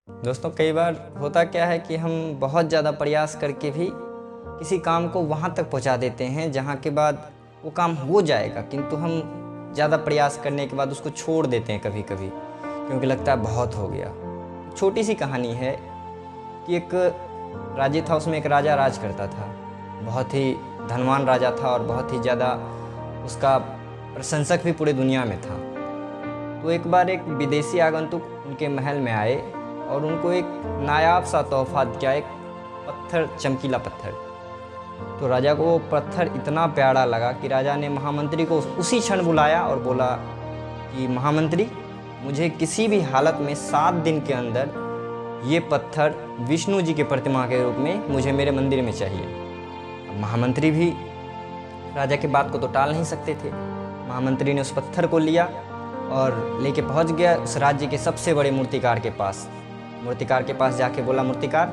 दोस्तों कई बार होता क्या है कि हम बहुत ज़्यादा प्रयास करके भी किसी काम को वहाँ तक पहुँचा देते हैं जहाँ के बाद वो काम हो जाएगा, किंतु हम ज़्यादा प्रयास करने के बाद उसको छोड़ देते हैं कभी कभी, क्योंकि लगता है बहुत हो गया। छोटी सी कहानी है कि एक राज्य था, उसमें एक राजा राज करता था। बहुत ही धनवान राजा था और बहुत ही ज़्यादा उसका प्रशंसक भी पूरी दुनिया में था। तो एक बार एक विदेशी आगंतुक उनके महल में आए और उनको एक नायाब सा तोहफा दिया, एक पत्थर, चमकीला पत्थर। तो राजा को वो पत्थर इतना प्यारा लगा कि राजा ने महामंत्री को उसी क्षण बुलाया और बोला कि महामंत्री, मुझे किसी भी हालत में 7 दिन के अंदर ये पत्थर विष्णु जी की प्रतिमा के रूप में मुझे मेरे मंदिर में चाहिए। महामंत्री भी राजा की बात को तो टाल नहीं सकते थे। महामंत्री ने उस पत्थर को लिया और लेके पहुंच गया उस राज्य के सबसे बड़े मूर्तिकार के पास। मूर्तिकार के पास जाके बोला, मूर्तिकार,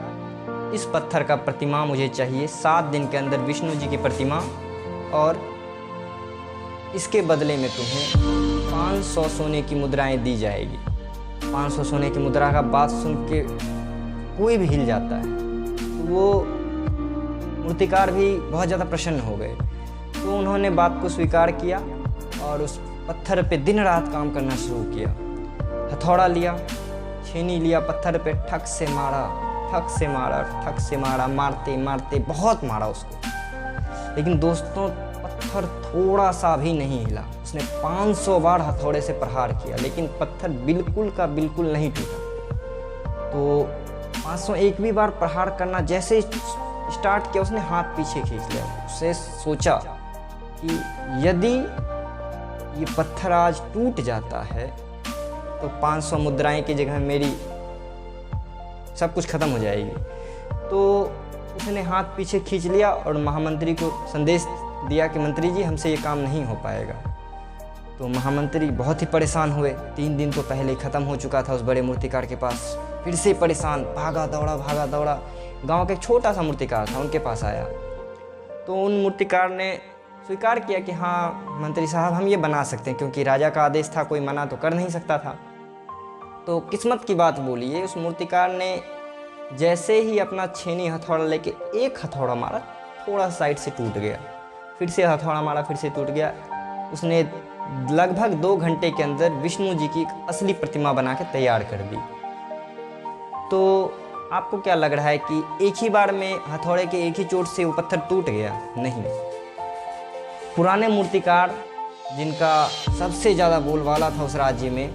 इस पत्थर का प्रतिमा मुझे चाहिए 7 दिन के अंदर, विष्णु जी की प्रतिमा, और इसके बदले में तुम्हें 500 सोने की मुद्राएं दी जाएगी। 500 सोने की मुद्रा का बात सुन के कोई भी हिल जाता है। तो वो मूर्तिकार भी बहुत ज़्यादा प्रसन्न हो गए। तो उन्होंने बात को स्वीकार किया और उस पत्थर पे दिन रात काम करना शुरू किया। हथौड़ा लिया, छेनी लिया, पत्थर पे ठक से मारा, ठक से मारा, ठक से मारा, मारते मारते बहुत मारा उसको। लेकिन दोस्तों, पत्थर थोड़ा सा भी नहीं हिला। उसने 500 बार हथौड़े से प्रहार किया, लेकिन पत्थर बिल्कुल का बिल्कुल नहीं टूटा। तो 501 भी बार प्रहार करना जैसे स्टार्ट किया, उसने हाथ पीछे खींच लिया। उसने सोचा कि यदि ये पत्थर आज टूट जाता है तो 500 मुद्राएं की जगह मेरी सब कुछ खत्म हो जाएगी। तो उसने हाथ पीछे खींच लिया और महामंत्री को संदेश दिया कि मंत्री जी, हमसे ये काम नहीं हो पाएगा। तो महामंत्री बहुत ही परेशान हुए। 3 दिन तो पहले ही ख़त्म हो चुका था उस बड़े मूर्तिकार के पास। फिर से परेशान, भागा दौड़ा गांव का एक छोटा सा मूर्तिकार था, उनके पास आया। तो उन मूर्तिकार ने स्वीकार किया कि हाँ मंत्री साहब, हम ये बना सकते हैं, क्योंकि राजा का आदेश था, कोई मना तो कर नहीं सकता था। तो किस्मत की बात बोलिए, उस मूर्तिकार ने जैसे ही अपना छेनी हथौड़ा लेके एक हथौड़ा मारा, थोड़ा साइड से टूट गया। फिर से हथौड़ा मारा, फिर से टूट गया। उसने लगभग 2 घंटे के अंदर विष्णु जी की एक असली प्रतिमा बना के तैयार कर दी। तो आपको क्या लग रहा है कि एक ही बार में हथौड़े के एक ही चोट से वो पत्थर टूट गया? नहीं। पुराने मूर्तिकार, जिनका सबसे ज़्यादा बोलबाला था उस राज्य में,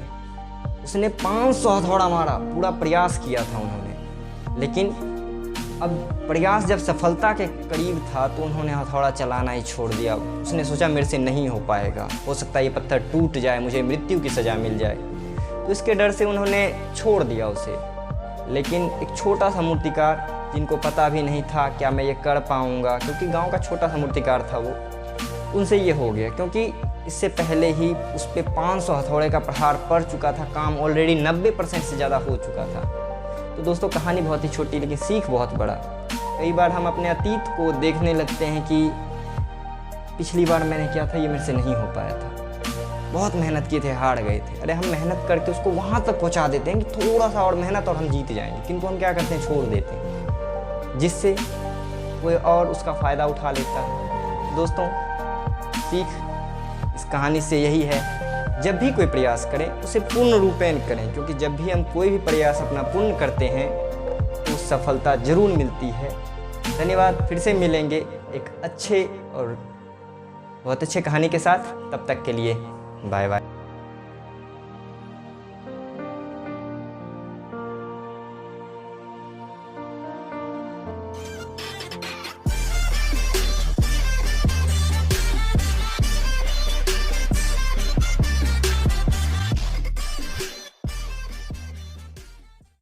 उसने 500 हथौड़ा मारा, पूरा प्रयास किया था उन्होंने। लेकिन अब प्रयास जब सफलता के करीब था तो उन्होंने हथौड़ा चलाना ही छोड़ दिया। उसने सोचा मेरे से नहीं हो पाएगा, हो सकता है ये पत्थर टूट जाए, मुझे मृत्यु की सज़ा मिल जाए। तो इसके डर से उन्होंने छोड़ दिया उसे। लेकिन एक छोटा सा मूर्तिकार, जिनको पता भी नहीं था क्या मैं ये कर पाऊँगा, क्योंकि गाँव का छोटा सा मूर्तिकार था वो, उनसे ये हो गया, क्योंकि इससे पहले ही उस पर 500 हथौड़े का प्रहार पड़ चुका था। काम ऑलरेडी 90% से ज़्यादा हो चुका था। तो दोस्तों, कहानी बहुत ही छोटी लेकिन सीख बहुत बड़ा। कई बार हम अपने अतीत को देखने लगते हैं कि पिछली बार मैंने किया था, ये मेरे से नहीं हो पाया था, बहुत मेहनत किए थे, हार गए थे। अरे हम मेहनत करके उसको वहाँ तक पहुँचा देते हैं कि थोड़ा सा और मेहनत और हम जीत जाएंगे, किंतु हम क्या करते हैं, छोड़ देते हैं, जिससे कोई और उसका फ़ायदा उठा लेता है। दोस्तों, सीख इस कहानी से यही है, जब भी कोई प्रयास करें उसे पूर्ण रूपेण करें, क्योंकि जब भी हम कोई भी प्रयास अपना पूर्ण करते हैं तो सफलता जरूर मिलती है। धन्यवाद। फिर से मिलेंगे एक अच्छे और बहुत अच्छे कहानी के साथ। तब तक के लिए बाय बाय।